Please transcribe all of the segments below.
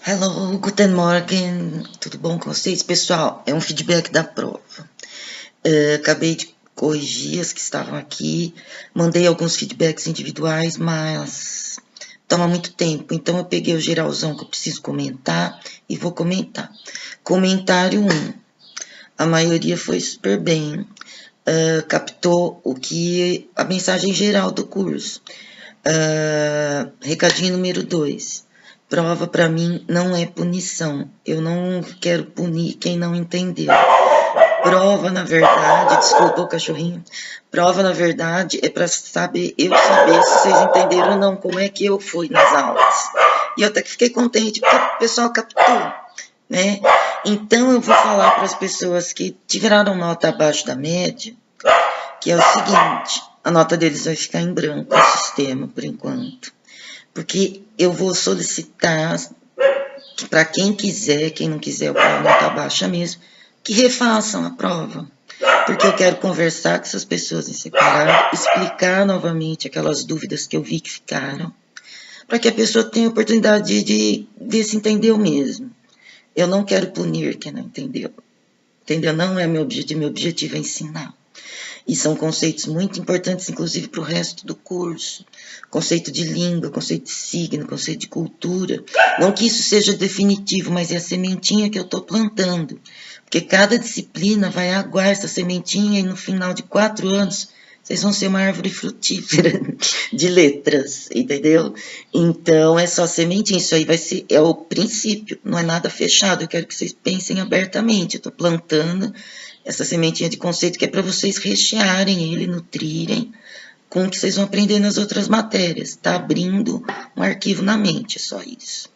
Hello, guten Morgen, tudo bom com vocês? Pessoal, é um feedback da prova. Acabei de corrigir as que estavam aqui, mandei alguns feedbacks individuais, mas toma muito tempo, então eu peguei o geralzão que eu preciso comentar e vou comentar. Comentário 1, a maioria foi super bem, captou a mensagem geral do curso. Recadinho número 2. Prova para mim não é punição. Eu não quero punir quem não entendeu. Prova, na verdade, desculpa o cachorrinho. Prova, na verdade, é para saber se vocês entenderam ou não como é que eu fui nas aulas. E eu até que fiquei contente porque o pessoal captou, né? Então eu vou falar para as pessoas que tiraram nota abaixo da média, que é o seguinte: a nota deles vai ficar em branco no sistema por enquanto. Porque eu vou solicitar para quem quiser, quem não quiser, eu quero nota baixa mesmo, que refaçam a prova. Porque eu quero conversar com essas pessoas em separado, explicar novamente aquelas dúvidas que eu vi que ficaram, para que a pessoa tenha a oportunidade de ver se entendeu mesmo. Eu não quero punir quem não entendeu. Entendeu? Não é meu objetivo é ensinar. E são conceitos muito importantes, inclusive, para o resto do curso. Conceito de língua, conceito de signo, conceito de cultura. Não que isso seja definitivo, mas é a sementinha que eu estou plantando. Porque cada disciplina vai aguar essa sementinha e no final de 4 anos vocês vão ser uma árvore frutífera de letras, entendeu? Então é só sementinha, isso aí é o princípio, não é nada fechado. Eu quero que vocês pensem abertamente. Eu estou plantando essa sementinha de conceito que é para vocês rechearem ele, nutrirem com o que vocês vão aprender nas outras matérias. Está abrindo um arquivo na mente, é só isso.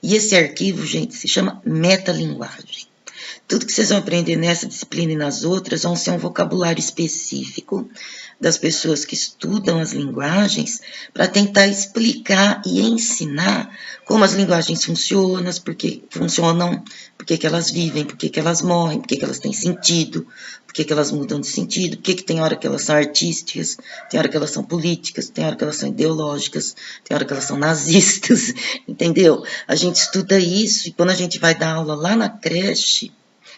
E esse arquivo, gente, se chama metalinguagem. Tudo que vocês vão aprender nessa disciplina e nas outras vão ser um vocabulário específico das pessoas que estudam as linguagens para tentar explicar e ensinar como as linguagens funcionam, por que elas vivem, por que elas morrem, por que elas têm sentido, por que elas mudam de sentido, por que tem hora que elas são artísticas, tem hora que elas são políticas, tem hora que elas são ideológicas, tem hora que elas são nazistas, entendeu? A gente estuda isso e quando a gente vai dar aula lá na creche,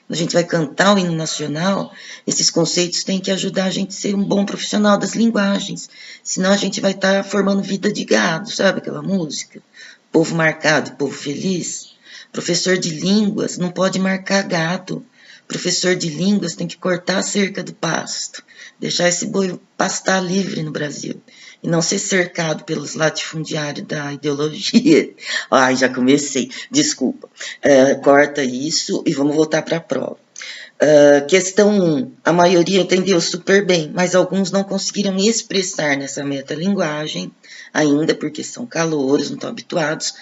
a gente vai cantar o hino nacional, esses conceitos têm que ajudar a gente a ser um bom profissional das linguagens. Senão a gente vai estar formando vida de gado, sabe aquela música? Povo marcado, povo feliz. Professor de línguas não pode marcar gado. Professor de línguas tem que cortar a cerca do pasto, deixar esse boi pastar livre no Brasil e não ser cercado pelos latifundiários da ideologia. Ai, já comecei, desculpa. Corta isso e vamos voltar para a prova. Questão 1. A maioria entendeu super bem, mas alguns não conseguiram expressar nessa metalinguagem ainda, porque são calouros, não estão habituados.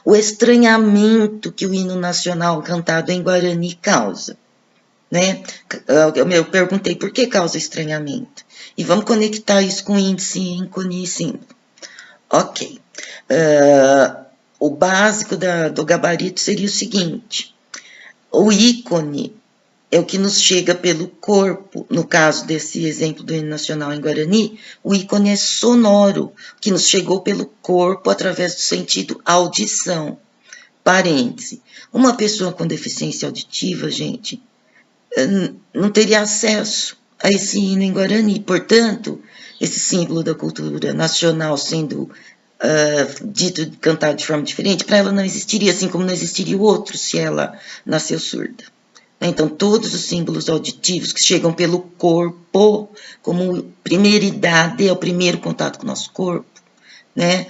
O estranhamento que o hino nacional cantado em Guarani causa. Né? Eu perguntei por que causa estranhamento. E vamos conectar isso com índice, ícone e símbolo. Ok. O básico do gabarito seria o seguinte: o ícone é o que nos chega pelo corpo. No caso desse exemplo do hino nacional em Guarani, o ícone é sonoro, que nos chegou pelo corpo através do sentido audição. Parêntese. Uma pessoa com deficiência auditiva, gente, não teria acesso a esse hino em Guarani. Portanto, esse símbolo da cultura nacional sendo dito, cantado de forma diferente, para ela não existiria, assim como não existiria o outro se ela nasceu surda. Então, todos os símbolos auditivos que chegam pelo corpo, como primeiridade, é o primeiro contato com o nosso corpo, né?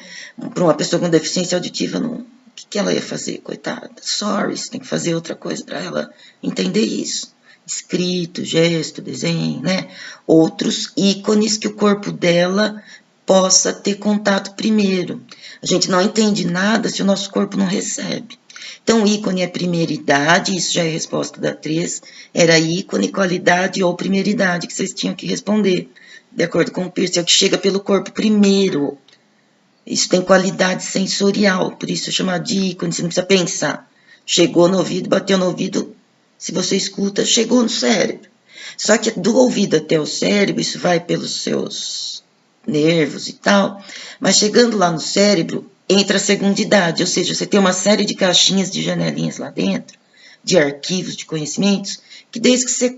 Para uma pessoa com deficiência auditiva, o que ela ia fazer, coitada? Sorry, você tem que fazer outra coisa para ela entender isso. Escrito, gesto, desenho, né? Outros ícones que o corpo dela possa ter contato primeiro. A gente não entende nada se o nosso corpo não recebe. Então, ícone é primeiridade, isso já é a resposta da 3. Era ícone, qualidade ou primeiridade que vocês tinham que responder. De acordo com o Peirce, é o que chega pelo corpo primeiro. Isso tem qualidade sensorial, por isso é chamado de ícone, você não precisa pensar. Chegou no ouvido, bateu no ouvido, se você escuta, chegou no cérebro. Só que do ouvido até o cérebro, isso vai pelos seus nervos e tal, mas chegando lá no cérebro, entra a segunda idade, ou seja, você tem uma série de caixinhas de janelinhas lá dentro, de arquivos de conhecimentos, que desde que você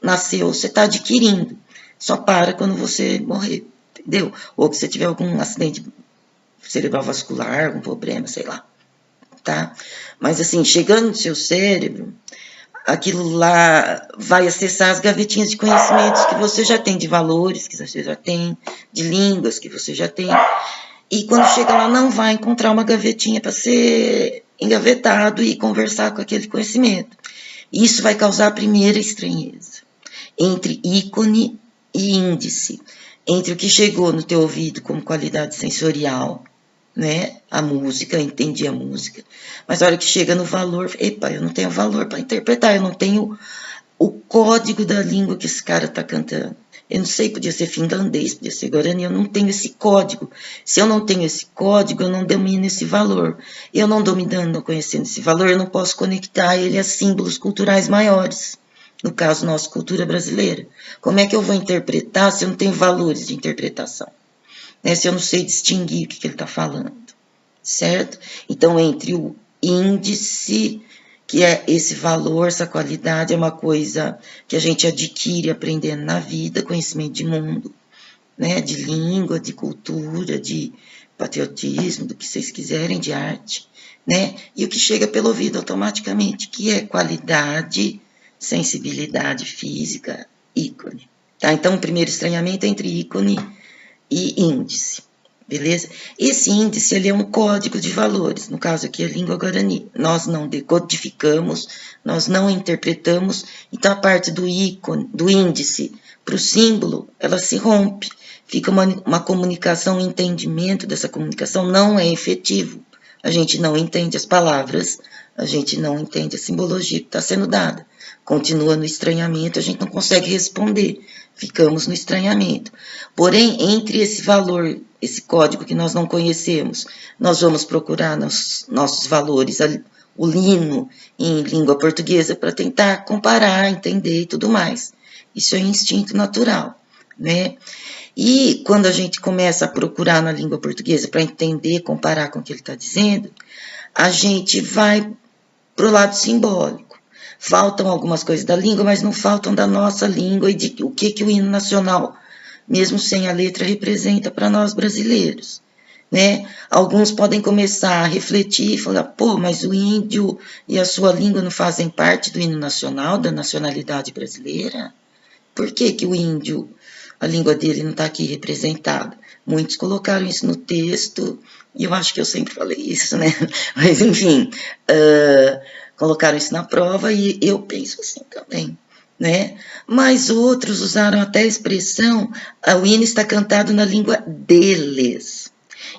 nasceu, você está adquirindo. Só para quando você morrer, entendeu? Ou que você tiver algum acidente cerebral vascular, algum problema, sei lá, tá? Mas assim, chegando no seu cérebro, aquilo lá vai acessar as gavetinhas de conhecimentos que você já tem, de valores que você já tem, de línguas que você já tem. E quando chega lá, não vai encontrar uma gavetinha para ser engavetado e conversar com aquele conhecimento. Isso vai causar a primeira estranheza entre ícone e índice, entre o que chegou no teu ouvido como qualidade sensorial, né? A música, entendi a música, mas a hora que chega no valor, epa, eu não tenho valor para interpretar, eu não tenho o código da língua que esse cara está cantando. Eu não sei, podia ser finlandês, podia ser guarani, eu não tenho esse código. Se eu não tenho esse código, eu não domino esse valor. Eu não dominando, não conhecendo esse valor, eu não posso conectar ele a símbolos culturais maiores. No caso, nossa cultura brasileira. Como é que eu vou interpretar se eu não tenho valores de interpretação? Né? Se eu não sei distinguir o que ele está falando, certo? Então, entre o índice, que é esse valor, essa qualidade, é uma coisa que a gente adquire aprendendo na vida, conhecimento de mundo, né? De língua, de cultura, de patriotismo, do que vocês quiserem, de arte, né? E o que chega pelo ouvido automaticamente, que é qualidade, sensibilidade física, ícone. Tá? Então, o primeiro estranhamento é entre ícone e índice. Beleza? Esse índice ele é um código de valores, no caso aqui a língua guarani. Nós não decodificamos, nós não interpretamos, então a parte do ícone, do índice para o símbolo, ela se rompe. Fica uma comunicação, um entendimento dessa comunicação não é efetivo. A gente não entende as palavras, a gente não entende a simbologia que está sendo dada. Continua no estranhamento, a gente não consegue responder. Ficamos no estranhamento. Porém, entre esse valor, esse código que nós não conhecemos, nós vamos procurar nos nossos valores, o lino em língua portuguesa, para tentar comparar, entender e tudo mais. Isso é instinto natural, né? E quando a gente começa a procurar na língua portuguesa para entender, comparar com o que ele está dizendo, a gente vai para o lado simbólico. Faltam algumas coisas da língua, mas não faltam da nossa língua e de o que o hino nacional, mesmo sem a letra, representa para nós brasileiros. Né? Alguns podem começar a refletir e falar, pô, mas o índio e a sua língua não fazem parte do hino nacional, da nacionalidade brasileira? Por que o índio, a língua dele não está aqui representada? Muitos colocaram isso no texto, e eu acho que eu sempre falei isso, né? Mas, enfim, colocaram isso na prova e eu penso assim também, né? Mas outros usaram até a expressão, o hino está cantado na língua deles.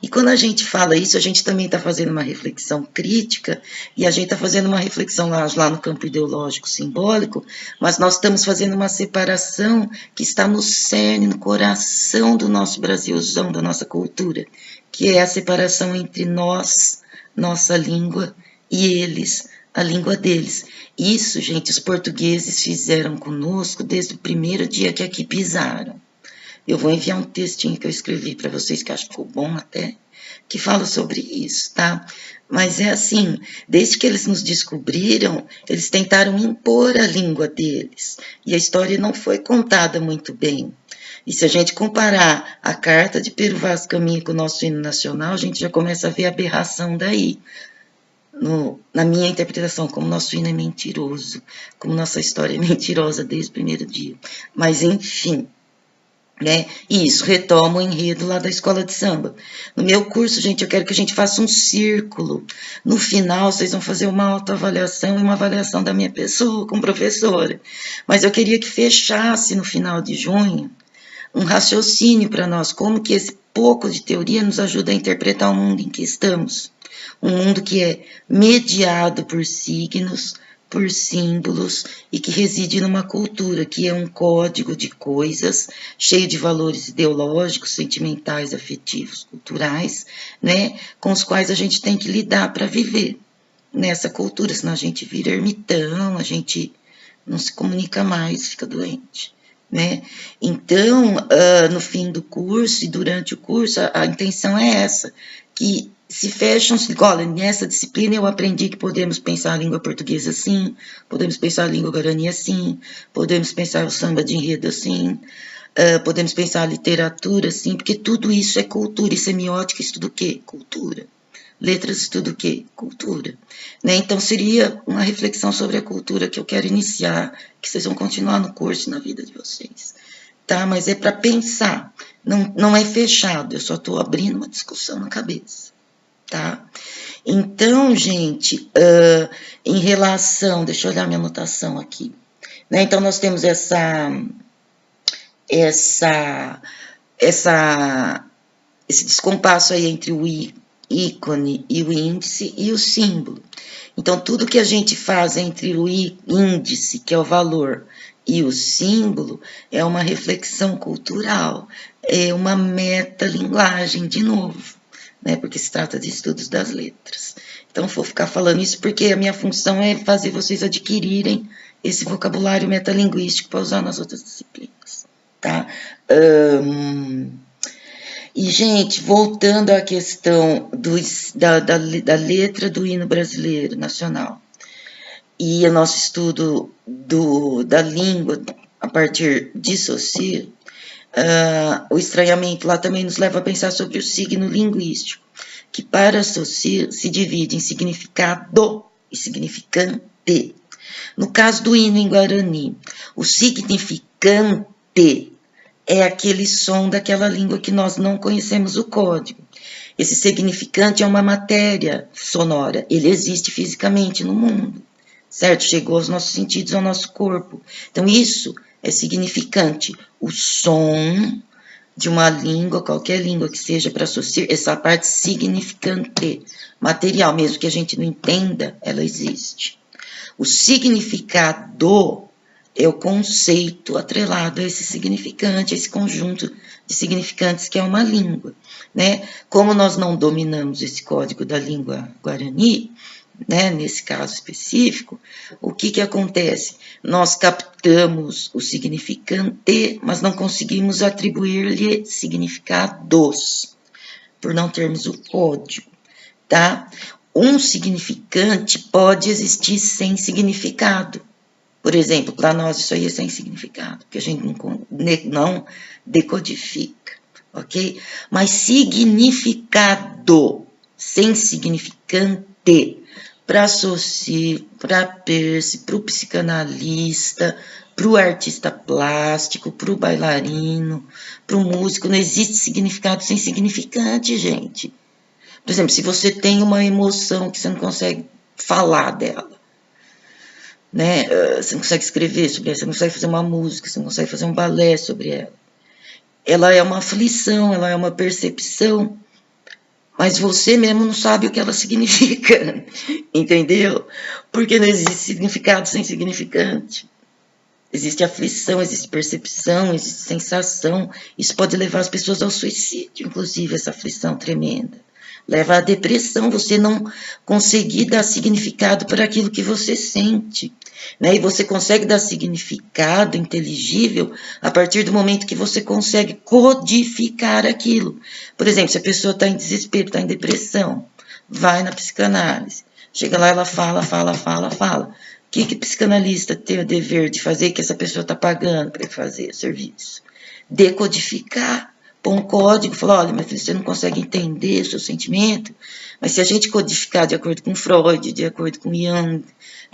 E quando a gente fala isso, a gente também está fazendo uma reflexão crítica, e a gente está fazendo uma reflexão lá no campo ideológico simbólico, mas nós estamos fazendo uma separação que está no cerne, no coração do nosso Brasilzão, da nossa cultura, que é a separação entre nós, nossa língua, e eles, a língua deles. Isso, gente, os portugueses fizeram conosco desde o primeiro dia que aqui pisaram. Eu vou enviar um textinho que eu escrevi para vocês, que acho que ficou bom até, que fala sobre isso, tá? Mas é assim, desde que eles nos descobriram, eles tentaram impor a língua deles. E a história não foi contada muito bem. E se a gente comparar a carta de Pero Vaz Caminha com o nosso hino nacional, a gente já começa a ver a aberração daí. Na minha interpretação, como nosso hino é mentiroso, como nossa história é mentirosa desde o primeiro dia. Mas, enfim, né? E isso retoma o enredo lá da escola de samba. No meu curso, gente, eu quero que a gente faça um círculo. No final, vocês vão fazer uma autoavaliação e uma avaliação da minha pessoa como professora. Mas eu queria que fechasse no final de junho um raciocínio para nós, como que esse pouco de teoria nos ajuda a interpretar o mundo em que estamos. Um mundo que é mediado por signos, por símbolos e que reside numa cultura que é um código de coisas cheio de valores ideológicos, sentimentais, afetivos, culturais, né, com os quais a gente tem que lidar para viver nessa cultura, senão a gente vira ermitão, a gente não se comunica mais, fica doente. Né? Então, no fim do curso e durante o curso, a intenção é essa, que se fecham, olha, nessa disciplina eu aprendi que podemos pensar a língua portuguesa assim, podemos pensar a língua guarani assim, podemos pensar o samba de enredo assim, podemos pensar a literatura assim, porque tudo isso é cultura, e semiótica estuda o quê? Cultura. Letras estuda o quê? Cultura. Né? Então seria uma reflexão sobre a cultura que eu quero iniciar, que vocês vão continuar no curso e na vida de vocês. Tá? Mas é para pensar, não é fechado, eu só estou abrindo uma discussão na cabeça. Tá? Então, gente, em relação, deixa eu olhar minha anotação aqui, né? Então nós temos esse descompasso aí entre o ícone e o índice e o símbolo. Então tudo que a gente faz entre o índice, que é o valor, e o símbolo é uma reflexão cultural, é uma metalinguagem de novo. Né, porque se trata de estudos das letras. Então, vou ficar falando isso porque a minha função é fazer vocês adquirirem esse vocabulário metalinguístico para usar nas outras disciplinas. Tá? E, gente, voltando à questão da letra do hino brasileiro nacional e o nosso estudo da língua a partir de Saussure, o estranhamento lá também nos leva a pensar sobre o signo linguístico, que para Saussure se divide em significado e significante. No caso do hino em Guarani, o significante é aquele som daquela língua que nós não conhecemos o código. Esse significante é uma matéria sonora, ele existe fisicamente no mundo, certo? Chegou aos nossos sentidos, ao nosso corpo. Então isso é significante. O som de uma língua, qualquer língua que seja para associar, essa parte significante, material, mesmo que a gente não entenda, ela existe. O significado é o conceito atrelado a esse significante, a esse conjunto de significantes que é uma língua. Né? Como nós não dominamos esse código da língua guarani, né, nesse caso específico, o que acontece? Nós captamos o significante, mas não conseguimos atribuir-lhe significados, por não termos o código, tá? Um significante pode existir sem significado. Por exemplo, para nós isso aí é sem significado, porque a gente não decodifica, ok? Mas significado sem significante, para Saussure, para Peirce, para o psicanalista, para o artista plástico, para o bailarino, para o músico, não existe significado sem significante, gente. Por exemplo, se você tem uma emoção que você não consegue falar dela, né? Você não consegue escrever sobre ela, você não consegue fazer uma música, você não consegue fazer um balé sobre ela. Ela é uma aflição, ela é uma percepção, mas você mesmo não sabe o que ela significa, entendeu? Porque não existe significado sem significante. Existe aflição, existe percepção, existe sensação. Isso pode levar as pessoas ao suicídio, inclusive, essa aflição tremenda. Leva à depressão, você não conseguir dar significado para aquilo que você sente. Né? E você consegue dar significado inteligível a partir do momento que você consegue codificar aquilo. Por exemplo, se a pessoa está em desespero, está em depressão, vai na psicanálise. Chega lá, ela fala. O que psicanalista tem o dever de fazer que essa pessoa está pagando para fazer o serviço? Decodificar. Põe um código, fala, olha, meu filho, você não consegue entender o seu sentimento, mas se a gente codificar de acordo com Freud, de acordo com Jung,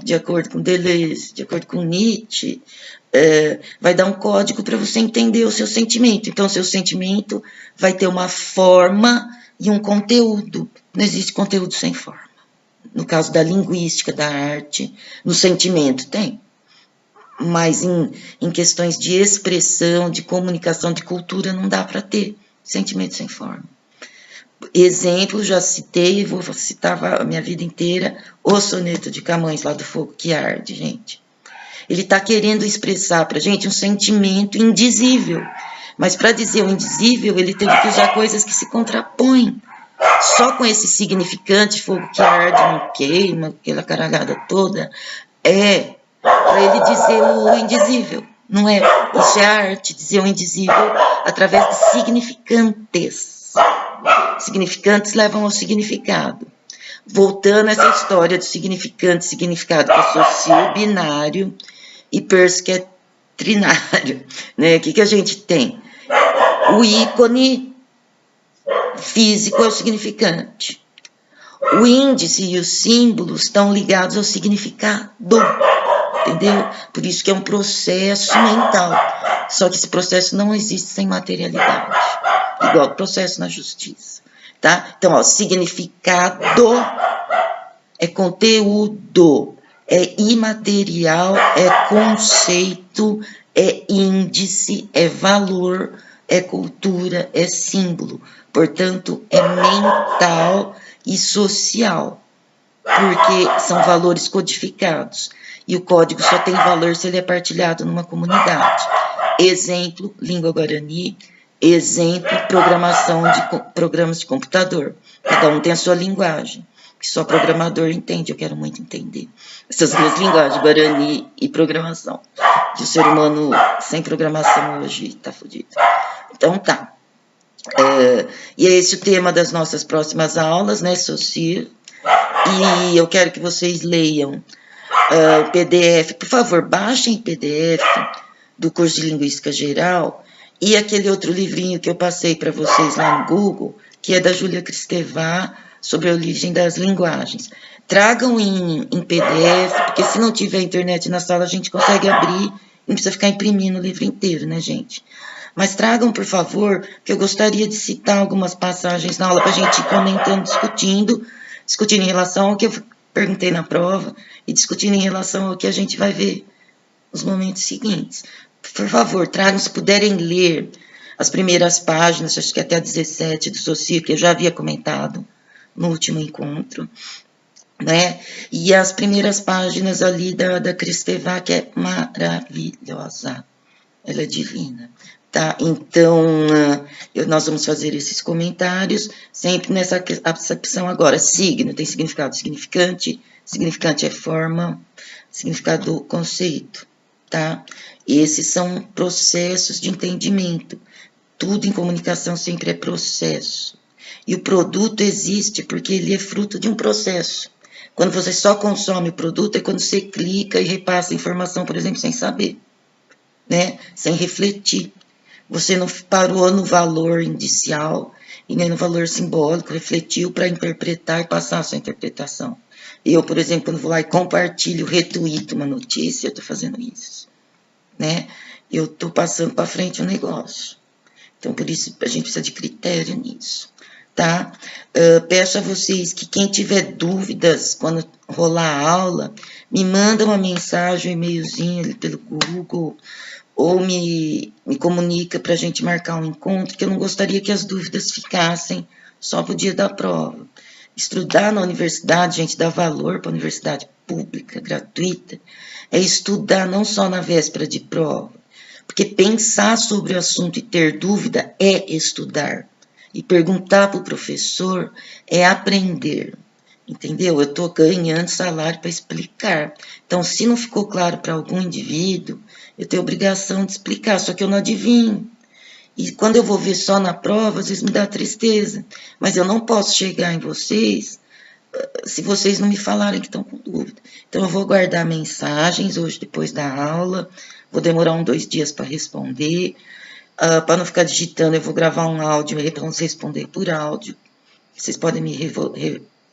de acordo com Deleuze, de acordo com Nietzsche, vai dar um código para você entender o seu sentimento. Então, o seu sentimento vai ter uma forma e um conteúdo. Não existe conteúdo sem forma. No caso da linguística, da arte, no sentimento tem. Mas em questões de expressão, de comunicação, de cultura, não dá para ter sentimento sem forma. Exemplo, já citei, vou citar a minha vida inteira, o soneto de Camões, lá do Fogo que Arde, gente. Ele está querendo expressar para a gente um sentimento indizível, mas para dizer o indizível, ele teve que usar coisas que se contrapõem. Só com esse significante, fogo que arde, não queima, aquela caralhada toda, para ele dizer o indizível, não é? Isso é arte, dizer o indizível através de significantes, Significantes levam ao significado. Voltando a essa história do significante e significado, que associa o binário e Peirce, que é trinário, né? O que a gente tem? O ícone físico é o significante. O índice e os símbolos estão ligados ao significado, entendeu? Por isso que é um processo mental. Só que esse processo não existe sem materialidade, igual o processo na justiça, tá? Então, ó, significado é conteúdo, é imaterial, é conceito, é índice, é valor, é cultura, é símbolo. Portanto, é mental e social, porque são valores codificados. E o código só tem valor se ele é partilhado numa comunidade. Exemplo, língua guarani. Exemplo, programação de programas de computador. Cada um tem a sua linguagem, que só programador entende. Eu quero muito entender essas duas linguagens, guarani e programação. E o ser humano sem programação hoje tá fodido. Então tá. E é esse o tema das nossas próximas aulas, né, Socia? E eu quero que vocês leiam o PDF. Por favor, baixem o PDF do curso de Linguística Geral e aquele outro livrinho que eu passei para vocês lá no Google, que é da Júlia Kristeva, sobre a origem das linguagens. Tragam em PDF, porque se não tiver internet na sala, a gente consegue abrir, não precisa ficar imprimindo o livro inteiro, né, gente? Mas tragam, por favor, que eu gostaria de citar algumas passagens na aula para a gente ir comentando, discutindo em relação ao que eu perguntei na prova e discutindo em relação ao que a gente vai ver nos momentos seguintes. Por favor, tragam, se puderem ler as primeiras páginas, acho que até a 17 do Socia, que eu já havia comentado no último encontro, né? E as primeiras páginas ali da Kristeva, que é maravilhosa, ela é divina. Tá, então, nós vamos fazer esses comentários, sempre nessa acepção agora. Signo tem significado significante, significante é forma, significado conceito, tá? Esses são processos de entendimento. Tudo em comunicação sempre é processo. E o produto existe porque ele é fruto de um processo. Quando você só consome o produto, é quando você clica e repassa a informação, por exemplo, sem saber, né? Sem refletir. Você não parou no valor indicial e nem no valor simbólico, refletiu para interpretar e passar a sua interpretação. Eu, por exemplo, quando vou lá e compartilho, retuito uma notícia, eu estou fazendo isso, né? Eu estou passando para frente o negócio. Então, por isso, a gente precisa de critério nisso, tá? Peço a vocês que quem tiver dúvidas quando rolar a aula, me manda uma mensagem, um e-mailzinho ali pelo Google, ou me comunica para a gente marcar um encontro, que eu não gostaria que as dúvidas ficassem só para o dia da prova. Estudar na universidade, gente, dá valor para a universidade pública, gratuita, é estudar não só na véspera de prova, porque pensar sobre o assunto e ter dúvida é estudar, e perguntar para o professor é aprender. Entendeu? Eu estou ganhando salário para explicar. Então, se não ficou claro para algum indivíduo, eu tenho obrigação de explicar, só que eu não adivinho. E quando eu vou ver só na prova, às vezes me dá tristeza. Mas eu não posso chegar em vocês se vocês não me falarem que estão com dúvida. Então, eu vou guardar mensagens hoje, depois da aula. Vou demorar 2 dias para responder. Para não ficar digitando, eu vou gravar um áudio aí para não responder por áudio. Vocês podem me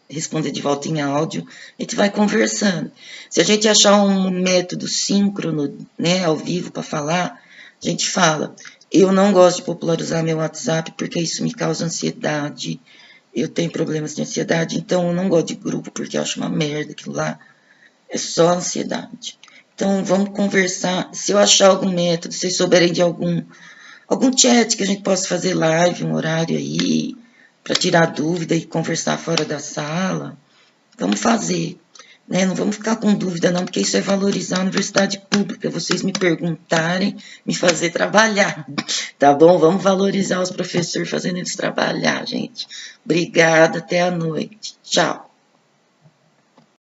responder de volta em áudio, a gente vai conversando. Se a gente achar um método síncrono, né, ao vivo para falar, a gente fala. Eu não gosto de popularizar meu WhatsApp porque isso me causa ansiedade. Eu tenho problemas de ansiedade, então eu não gosto de grupo porque eu acho uma merda aquilo lá. É só ansiedade. Então vamos conversar. Se eu achar algum método, se vocês souberem de algum chat que a gente possa fazer live, um horário aí, para tirar dúvida e conversar fora da sala, vamos fazer, né? Não vamos ficar com dúvida não, porque isso é valorizar a universidade pública, vocês me perguntarem, me fazer trabalhar, tá bom? Vamos valorizar os professores fazendo eles trabalhar, gente. Obrigada, até a noite. Tchau.